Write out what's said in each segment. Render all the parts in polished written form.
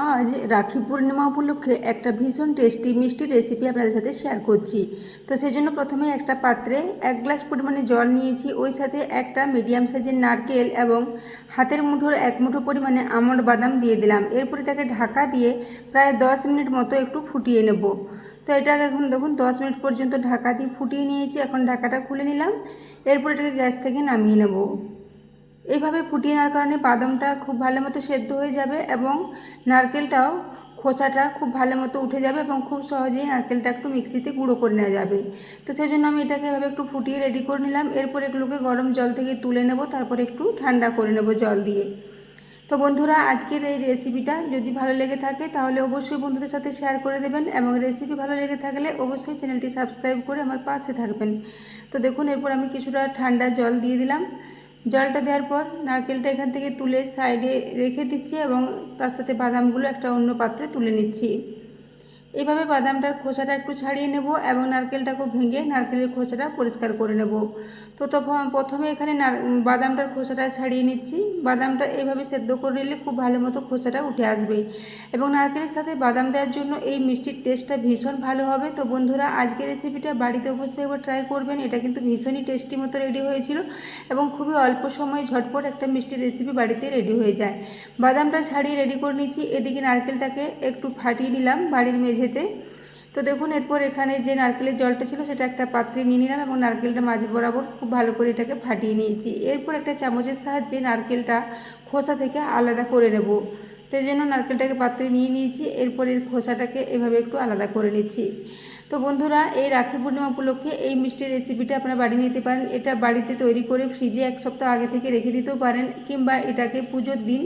আজ রাখি পূর্ণিমা উপলক্ষে একটা ভীষণ টেস্টি মিষ্টি রেসিপি আপনাদের সাথে শেয়ার করছি। তো সেই জন্য প্রথমে একটা পাত্রে 1 গ্লাস পরিমাণে জল নিয়েছি, ওই সাথে একটা মিডিয়াম সাইজের নারকেল এবং হাতের মুঠোর 1 মুঠো পরিমাণে আমন্ড বাদাম দিয়ে দিলাম। এরপর এটাকে ঢাকা দিয়ে প্রায় 10 মিনিট মতো একটু ফুটিয়ে নেব। তো এটাকে এখন দেখুন 10 মিনিট পর্যন্ত ঢাকা দিয়ে ফুটিয়ে নিয়েছি। এখন ঢাকাটা খুলে নিলাম। এরপর এটাকে গ্যাস থেকে নামিয়ে নেব। এইভাবে ফুটিয়ে নেওয়ার কারণে বাদামটা খুব ভালো মতো সেদ্ধ হয়ে যাবে এবং নারকেলটাও খোসাটা খুব ভালো মতো উঠে যাবে এবং খুব সহজেই নারকেলটা একটু মিক্সিতে গুঁড়ো করে নেওয়া যাবে। তো সেই জন্য আমি এটাকে এভাবে একটু ফুটিয়ে রেডি করে নিলাম। এরপর এগুলোকে গরম জল থেকে তুলে নেব, তারপর একটু ঠান্ডা করে নেব জল দিয়ে। তো বন্ধুরা, আজকের এই রেসিপিটা যদি ভালো লেগে থাকে তাহলে অবশ্যই বন্ধুদের সাথে শেয়ার করে দেবেন এবং রেসিপি ভালো লেগে থাকলে অবশ্যই চ্যানেলটি সাবস্ক্রাইব করে আমার পাশে থাকবেন। তো দেখুন, এরপর আমি কিছুটা ঠান্ডা জল দিয়ে দিলাম। জলটা দেওয়ার পর নারকেলটা এখান থেকে তুলে সাইডে রেখে দিচ্ছি এবং তার সাথে বাদামগুলো একটা অন্য পাত্রে তুলে নিচ্ছি। এইভাবে বাদামটার খোসাটা একটু ছাড়িয়ে নেব এবং নারকেলটাকে ভেঙে নারকেলের খোসাটা পরিষ্কার করে নেব। তো প্রথমে এখানে বাদামটার খোসাটা ছাড়িয়ে নিচ্ছি। বাদামটা এইভাবে সেদ্ধ করে নিলে খুব ভালো মতো খোসাটা উঠে আসবে এবং নারকেলের সাথে বাদাম দেওয়ার জন্য এই মিষ্টির টেস্টটা ভীষণ ভালো হবে। তো বন্ধুরা, আজকের রেসিপিটা বাড়িতে অবশ্যই একবার ট্রাই করবেন। এটা কিন্তু ভীষণই টেস্টি মতো রেডি হয়েছিল এবং খুবই অল্প সময়ে ঝটপট একটা মিষ্টি রেসিপি বাড়িতে রেডি হয়ে যায়। বাদামটা ছাড়িয়ে রেডি করে নিচ্ছি। এদিকে নারকেলটাকে একটু ফাটিয়ে নিলাম বাড়ির মেঝেতে। তো দেখুন, এরপর এখানে যে নারকেলের জলটা ছিল সেটা একটা পাত্রে নিয়ে নিলাম এবং নারকেলটা মাঝ বরাবর খুব ভালো করে এটাকে ফাটিয়ে নিয়েছি। এরপর একটা চামচের সাহায্যে নারকেলটা খোসা থেকে আলাদা করে নেব। তো এই জন্য নারকেলটাকে পাত্রে নিয়ে নিয়েছি। এরপর এর খোসাটাকে এভাবে একটু আলাদা করে নিচ্ছি। তো বন্ধুরা, এই রাখি পূর্ণিমা উপলক্ষে এই মিষ্টির রেসিপিটা আপনারা বাড়ি নিতে পারেন। এটা বাড়িতে তৈরি করে ফ্রিজে 1 সপ্তাহ আগে থেকে রেখে দিতেও পারেন, কিংবা এটাকে পুজোর দিন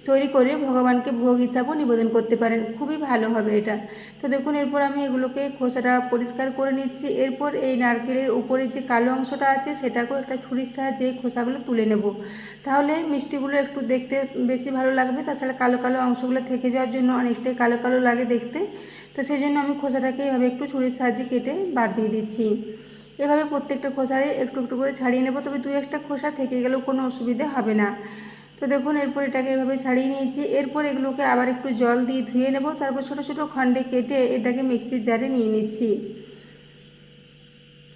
তৈরি করে ভগবানকে ভোগ হিসাবেও নিবেদন করতে পারেন। খুবই ভালো হবে এটা। তো দেখুন, এরপর আমি এগুলোকে খোসাটা পরিষ্কার করে নিচ্ছি। এরপর এই নারকেলের উপরে যে কালো অংশটা আছে সেটাকেও একটা ছুরির সাহায্যে এই খোসাগুলো তুলে নেব। তাহলে মিষ্টিগুলো একটু দেখতে বেশি ভালো লাগবে। তাছাড়া কালো কালো অংশগুলো থেকে যাওয়ার জন্য অনেকটাই কালো কালো লাগে দেখতে। তো সেই জন্য আমি খোসাটাকে এভাবে একটু ছুরির সাহায্যে কেটে বাদ দিয়ে দিচ্ছি। এভাবে প্রত্যেকটা খোসারে একটু একটু করে ছাড়িয়ে নেব, তবে 2-1টা খোসা থেকে গেলেও কোনো অসুবিধে হবে না। তো দেখুন, এরপর এটাকে এভাবে ছাড়িয়ে নিয়েছি। এরপর এগুলোকে আবার একটু জল দিয়ে ধুয়ে নেব, তারপর ছোটো ছোটো খণ্ডে কেটে এটাকে মিক্সির জারে নিয়ে নিচ্ছি।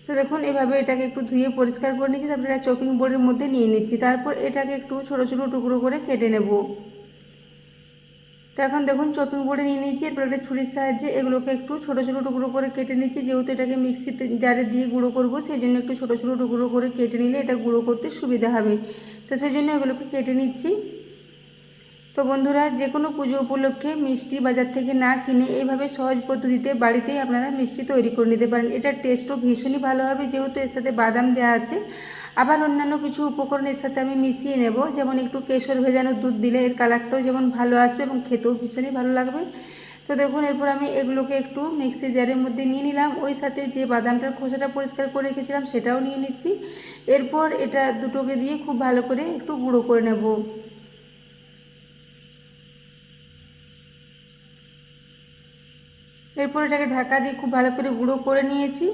তো দেখুন, এভাবে এটাকে একটু ধুয়ে পরিষ্কার করে নিচ্ছি। তারপর এটা চপিং বোর্ডের মধ্যে নিয়ে নিচ্ছি। তারপর এটাকে একটু ছোটো ছোটো টুকরো করে কেটে নেব। তো এখন দেখুন, চপিং বোর্ডে নিয়ে নিচ্ছি। এরপর একটা ছুরির সাহায্যে এগুলোকে একটু ছোটো ছোটো টুকরো করে কেটে নিচ্ছি। যেহেতু এটাকে মিক্সিতে জারে দিয়ে গুঁড়ো করব, সেই জন্য একটু ছোটো ছোটো টুকরো করে কেটে নিলে এটা গুঁড়ো করতে সুবিধা হবে। তো সেই জন্য এগুলোকে কেটে নিচ্ছি। তো বন্ধুরা, যে কোনো পুজো উপলক্ষে মিষ্টি বাজার থেকে না কিনে এইভাবে সহজ পদ্ধতিতে বাড়িতেই আপনারা মিষ্টি তৈরি করে নিতে পারেন। এটার টেস্টও ভীষণই ভালো হবে, যেহেতু এর সাথে বাদাম দেওয়া আছে। আবার অন্যান্য কিছু উপকরণ এর সাথে আমি মিশিয়ে নেব, যেমন একটু কেশর ভেজানো দুধ দিলে এর কালারটাও যেমন ভালো আসবে এবং খেতেও ভীষণই ভালো লাগবে। তো দেখুন, এরপর আমি এগুলোকে একটু মিক্সি জারের মধ্যে নিয়ে নিলাম। ওই সাথে যে বাদামটার খোসাটা পরিষ্কার করে রেখেছিলাম সেটাও নিয়ে নিচ্ছি। এরপর এটা দুটোকে দিয়ে খুব ভালো করে একটু গুঁড়ো করে নেব। এরপর এটাকে ঢাকা দিয়ে খুব ভালো করে গুঁড়ো করে নিয়েছি।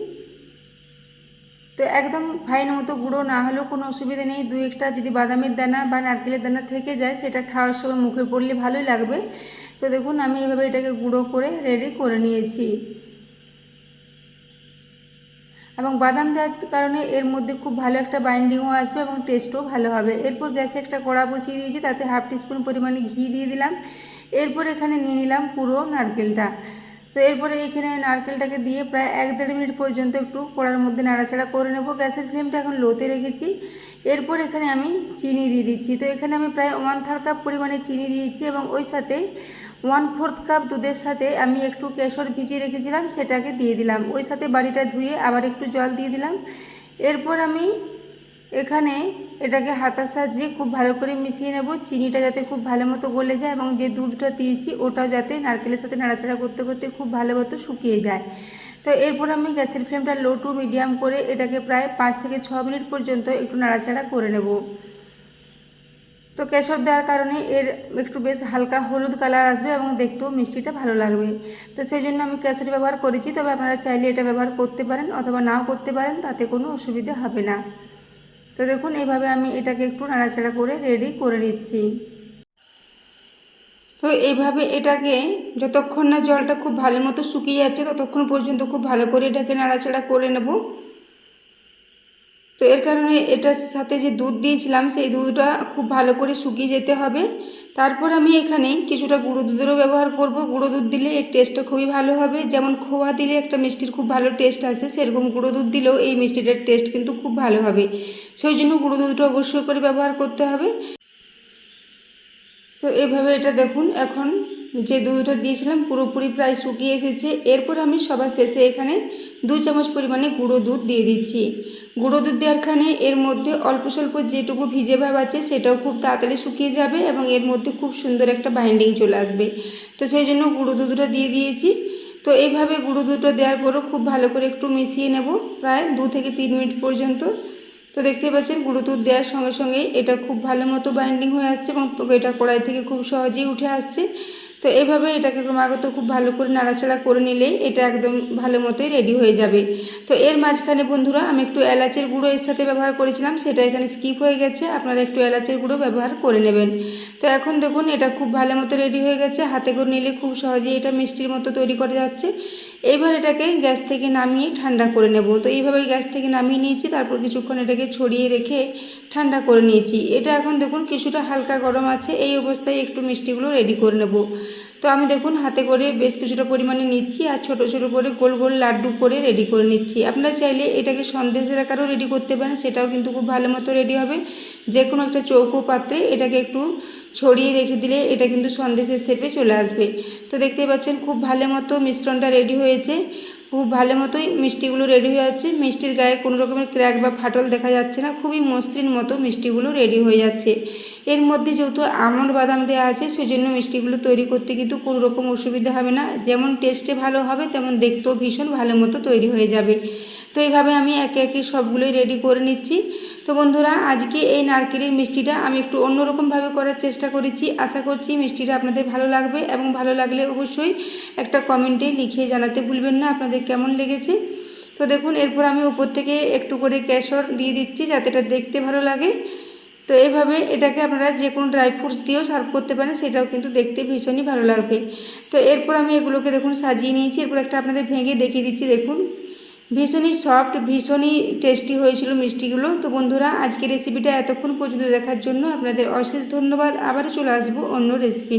তো একদম ফাইন মতো গুঁড়ো না হলেও কোনো অসুবিধা নেই। 2-1টা যদি বাদামের দানা বা নারকেলের দানা থেকে যায়, সেটা খাওয়ার সময় মুখে পড়লে ভালোই লাগবে। তো দেখুন, আমি এভাবে এটাকে গুঁড়ো করে রেডি করে নিয়েছি এবং বাদাম দেওয়ার কারণে এর মধ্যে খুব ভালো একটা বাইন্ডিংও আসবে এবং টেস্টও ভালো হবে। এরপর গ্যাসে একটা কড়া বসিয়ে দিয়েছি, তাতে 1/2 টিস্পুন পরিমাণে ঘি দিয়ে দিলাম। এরপর এখানে নিয়ে নিলাম পুরো নারকেলটা। তো এরপরে এখানে নারকেলটাকে দিয়ে প্রায় 1-1.5 মিনিট পর্যন্ত একটু কড়ার মধ্যে নাড়াচাড়া করে নেব। গ্যাসের ফ্লেমটা এখন লোতে রেখেছি। এরপর এখানে আমি চিনি দিয়ে দিচ্ছি। তো এখানে আমি প্রায় 1/3 কাপ পরিমাণে চিনি দিয়েছি এবং ওই সাথে 1/4 কাপ দুধের সাথে আমি একটু কেশর ভিজিয়ে রেখেছিলাম সেটাকে দিয়ে দিলাম। ওই সাথে বাড়িটা ধুয়ে আবার একটু জল দিয়ে দিলাম। এরপর আমি এখানে এটাকে হাতার সাহায্যে খুব ভালো করে মিশিয়ে নেব, চিনিটা যাতে খুব ভালো মতো গলে যায় এবং যে দুধটা দিয়েছি ওটাও যাতে নারকেলের সাথে নাড়াচাড়া করতে করতে খুব ভালো মতো শুকিয়ে যায়। তো এরপর আমি গ্যাসের ফ্লেমটা লো টু মিডিয়াম করে এটাকে প্রায় 5 থেকে 6 মিনিট পর্যন্ত একটু নাড়াচাড়া করে নেব। তো কেশর দেওয়ার কারণে এর একটু বেশ হালকা হলুদ কালার আসবে এবং দেখতেও মিষ্টিটা ভালো লাগবে। তো সেই জন্য আমি কেশর ব্যবহার করেছি, তবে আপনারা চাইলে এটা ব্যবহার করতে পারেন অথবা নাও করতে পারেন, তাতে কোনো অসুবিধা হবে না। তো দেখুন, এইভাবে আমি এটাকে একটু নাড়াচাড়া করে রেডি করে নিচ্ছি। তো এইভাবে এটাকে যতক্ষণ না জলটা খুব ভালো মতো শুকিয়ে যাচ্ছে ততক্ষণ পর্যন্ত খুব ভালো করে এটাকে নাড়াচাড়া করে নেব। তো এর কারণে এটার সাথে যে দুধ দিয়েছিলাম সেই দুধটা খুব ভালো করে শুকিয়ে যেতে হবে। তারপর আমি এখানে কিছুটা গুঁড়ো দুধেরও ব্যবহার করব। গুঁড়ো দুধ দিলে এর টেস্টটা খুবই ভালো হবে। যেমন খোয়া দিলে একটা মিষ্টির খুব ভালো টেস্ট আসে, সেরকম গুঁড়ো দুধ দিলেও এই মিষ্টিটার টেস্ট কিন্তু খুব ভালো হবে। সেই জন্য গুঁড়ো দুধটা অবশ্যই করে ব্যবহার করতে হবে। তো এভাবে এটা দেখুন, এখন যে দুধটা দিয়েছিলাম পুরোপুরি প্রায় শুকিয়ে এসেছে। এরপর আমি সবার শেষে এখানে 2 চামচ পরিমাণে গুঁড়ো দুধ দিয়ে দিচ্ছি। গুঁড়ো দুধ দেওয়ারখানে এর মধ্যে অল্প স্বল্প যেটুকু ভিজে ভাব আছে সেটাও খুব তাড়াতাড়ি শুকিয়ে যাবে এবং এর মধ্যে খুব সুন্দর একটা বাইন্ডিং চলে আসবে। তো সেই জন্য গুঁড়ো দুধটা দিয়ে দিয়েছি। তো এইভাবে গুঁড়ো দুধটা দেওয়ার পরও খুব ভালো করে একটু মিশিয়ে নেব প্রায় 2 থেকে 3 মিনিট পর্যন্ত। তো দেখতেই পাচ্ছেন গুঁড়ো দুধ দেওয়ার সঙ্গে সঙ্গেই এটা খুব ভালো মতো বাইন্ডিং হয়ে আসছে এবং এটা কড়াই থেকে খুব সহজেই উঠে আসছে। তো এভাবে এটাকে ক্রমাগত খুব ভালো করে নাড়াচাড়া করে নিলেই এটা একদম ভালো মতোই রেডি হয়ে যাবে। তো এর মাঝখানে বন্ধুরা আমি একটু এলাচের গুঁড়ো এর সাথে ব্যবহার করেছিলাম, সেটা এখানে স্কিপ হয়ে গেছে, আপনারা একটু এলাচের গুঁড়ো ব্যবহার করে নেবেন। তো এখন দেখুন এটা খুব ভালো মতো রেডি হয়ে গেছে, হাতে করে নিলে খুব সহজেই এটা মিষ্টির মতো তৈরি করা যাচ্ছে। এবার এটাকে গ্যাস থেকে নামিয়ে ঠান্ডা করে নেব। তো এইভাবে গ্যাস থেকে নামিয়ে নিয়েছি, তারপর কিছুক্ষণ এটাকে ছড়িয়ে রেখে ঠান্ডা করে নিয়েছি। এটা এখন দেখুন কিছুটা হালকা গরম আছে, এই অবস্থায় একটু মিষ্টিগুলো রেডি করে নেব। তো আমি দেখুন হাতে করে বেশ কিছুটা পরিমাণে নিচ্ছি আর ছোট ছোট করে গোল গোল লাড্ডু করে রেডি করে নিচ্ছি। আপনারা চাইলে এটাকে সন্দেশের আকারেও রেডি করতে পারেন, সেটাও কিন্তু খুব ভালো মতো রেডি হবে। যে কোনো একটা চৌকো পাত্রে এটাকে একটু ছড়িয়ে রেখে দিলে এটা কিন্তু সন্দেশের শেপে চলে আসবে। তো দেখতেই পাচ্ছেন খুব ভালো মতো মিশ্রণটা রেডি হয়েছে, খুব ভালো মতোই মিষ্টিগুলো রেডি হয়ে যাচ্ছে। মিষ্টির গায়ে কোনো রকমের ক্র্যাক বা ফাটল দেখা যাচ্ছে না, খুবই মসৃণ মতো মিষ্টিগুলো রেডি হয়ে যাচ্ছে। এর মধ্যে যেহেতু আমন্ড বাদাম দেওয়া আছে সেজন্য মিষ্টিগুলো তৈরি করতে কিন্তু কোনো রকম অসুবিধা হবে না। যেমন টেস্টে ভালো হবে তেমন দেখতেও ভীষণ ভালো মতো তৈরি হয়ে যাবে। তো এইভাবে আমি একে একে সবগুলোই রেডি করে নিচ্ছি। তো বন্ধুরা আজকে এই নারকেলের মিষ্টিটা আমি একটু অন্যরকমভাবে করার চেষ্টা করেছি। আশা করছি মিষ্টিটা আপনাদের ভালো লাগবে এবং ভালো লাগলে অবশ্যই একটা কমেন্টে লিখে জানাতে ভুলবেন না আপনাদের কেমন লেগেছে। তো দেখুন এরপর আমি উপর থেকে একটু করে কেশর দিয়ে দিচ্ছি যাতে এটা দেখতে ভালো লাগে। তো এইভাবে এটাকে আপনারা যে কোনো ড্রাই ফ্রুটস দিয়েও সার্ভ করতে পারেন, সেটাও কিন্তু দেখতে ভীষণই ভালো লাগবে। তো এরপর আমি এগুলোকে দেখুন সাজিয়ে নিয়েছি। এরপর একটা আপনাদের ভেঙে দেখিয়ে দিচ্ছি, দেখুন ভীষণই সফট, ভীষণই টেস্টি হয়েছিল মিষ্টিগুলো। তো বন্ধুরা আজকের রেসিপিটা এতক্ষণ পর্যন্ত দেখার জন্য আপনাদের অশেষ ধন্যবাদ। আবারও চলে আসবো অন্য রেসিপি নিয়ে।